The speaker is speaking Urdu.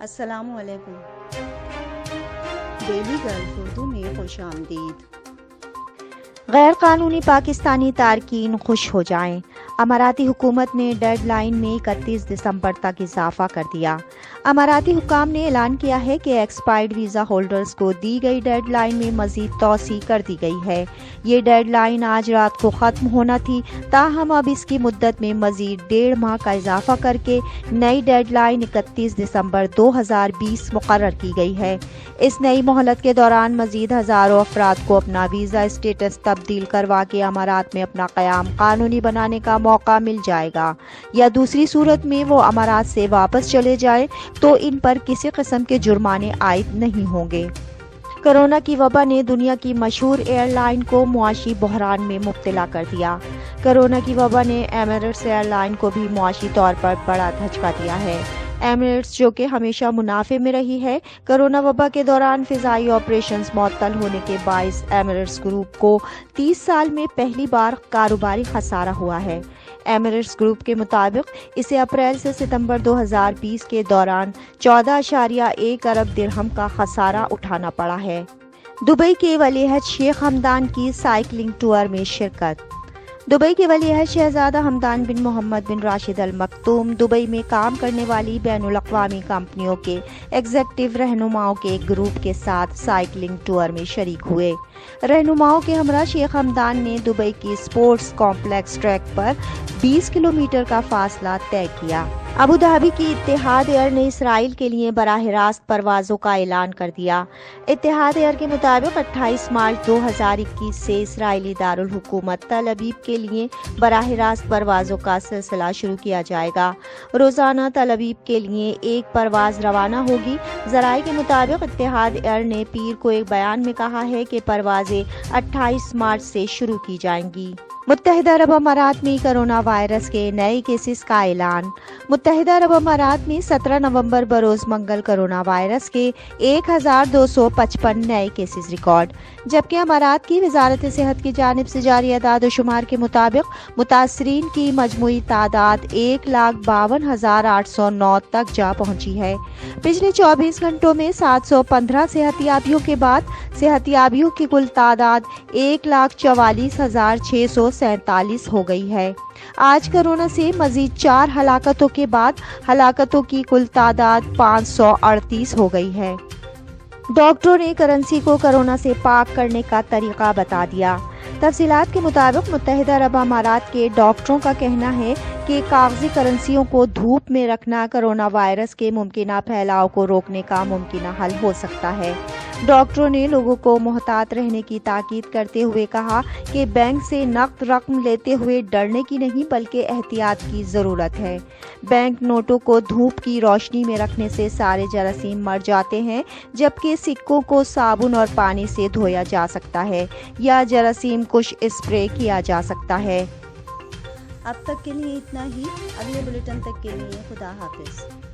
السلام علیکم۔ ڈیلی گلف اردو میں خوش آمدید۔ غیر قانونی پاکستانی تارکین خوش ہو جائیں، اماراتی حکومت نے ڈیڈ لائن میں 31 دسمبر تک اضافہ کر دیا۔ اماراتی حکام نے اعلان کیا ہے کہ ایکسپائرڈ ویزا ہولڈرز کو دی گئی ڈیڈ لائن میں مزید توسیع کر دی گئی ہے۔ یہ ڈیڈ لائن آج رات کو ختم ہونا تھی، تاہم اب اس کی مدت میں مزید 1.5 ماہ کا اضافہ کر کے نئی ڈیڈ لائن 31 دسمبر 2020 مقرر کی گئی ہے۔ اس نئی مہلت کے دوران مزید ہزاروں افراد کو اپنا ویزا اسٹیٹس تبدیل کروا کے امارات میں اپنا قیام قانونی بنانے کا موقع مل جائے گا، یا دوسری صورت میں وہ امارات سے واپس چلے جائیں تو ان پر کسی قسم کے جرمانے عائد نہیں ہوں گے۔ کرونا کی وبا نے دنیا کی مشہور ایئر لائن کو معاشی بحران میں مبتلا کر دیا۔ کرونا کی وبا نے ایمریٹس ایئر لائن کو بھی معاشی طور پر بڑا دھچکا دیا ہے۔ ایمریٹس، جو کہ ہمیشہ منافع میں رہی ہے، کرونا وبا کے دوران فضائی آپریشنز معطل ہونے کے باعث ایمریٹس گروپ کو 30 سال میں پہلی بار کاروباری خسارہ ہوا ہے۔ ایمریٹس گروپ کے مطابق اسے اپریل سے ستمبر 2020 کے دوران 14.1 ارب درہم کا خسارہ اٹھانا پڑا ہے۔ دبئی کے ولی عہد شیخ حمدان کی سائیکلنگ ٹور میں شرکت۔ دبئی کے ولی عہد شہزادہ حمدان بن محمد بن راشد ال مکتوم دبئی میں کام کرنے والی بین الاقوامی کمپنیوں کے ایگزیکٹو رہنماؤں کے ایک گروپ کے ساتھ سائیکلنگ ٹور میں شریک ہوئے۔ رہنماؤں کے ہمراہ شیخ حمدان نے دبئی کی اسپورٹس کمپلیکس ٹریک پر 20 کلومیٹر کا فاصلہ طے کیا۔ ابوظہبی کی اتحاد ایئر نے اسرائیل کے لیے براہ راست پروازوں کا اعلان کر دیا۔ اتحاد ایئر کے مطابق 28 مارچ 2021 سے اسرائیلی دارالحکومت تل ابیب کے لیے براہ راست پروازوں کا سلسلہ شروع کیا جائے گا۔ روزانہ تل ابیب کے لیے ایک پرواز روانہ ہوگی۔ ذرائع کے مطابق اتحاد ایئر نے پیر کو ایک بیان میں کہا ہے کہ پروازیں 28 مارچ سے شروع کی جائیں گی۔ متحدہ عرب امارات میں کرونا وائرس کے نئے کیسز کا اعلان۔ متحدہ عرب امارات میں 17 نومبر بروز منگل کرونا وائرس کے 1255 نئے کیسز ریکارڈ، جبکہ امارات کی وزارت صحت کی جانب سے جاری اعداد و شمار کے مطابق متاثرین کی مجموعی تعداد 1,52,809 تک جا پہنچی ہے۔ پچھلے 24 گھنٹوں میں 715 صحت یابیوں کے بعد صحت یابیوں کی کل تعداد 1,44,647 ہو گئی ہے۔ آج کرونا سے مزید 4 ہلاکتوں کے بعد ہلاکتوں کی کل تعداد 538 ہو گئی ہے۔ ڈاکٹروں نے کرنسی کو کرونا سے پاک کرنے کا طریقہ بتا دیا۔ تفصیلات کے مطابق متحدہ عرب امارات کے ڈاکٹروں کا کہنا ہے کہ کاغذی کرنسیوں کو دھوپ میں رکھنا کرونا وائرس کے ممکنہ پھیلاؤ کو روکنے کا ممکنہ حل ہو سکتا ہے۔ ڈاکٹروں نے لوگوں کو محتاط رہنے کی تاکید کرتے ہوئے کہا کہ بینک سے نقد رقم لیتے ہوئے ڈرنے کی نہیں بلکہ احتیاط کی ضرورت ہے۔ بینک نوٹوں کو دھوپ کی روشنی میں رکھنے سے سارے جراثیم مر جاتے ہیں، جبکہ سکوں کو صابن اور پانی سے دھویا جا سکتا ہے یا جراثیم کش اسپرے کیا جا سکتا ہے۔ اب تک کے لیے اتنا ہی۔ اگلے بلیٹن تک کے لیے خدا حافظ۔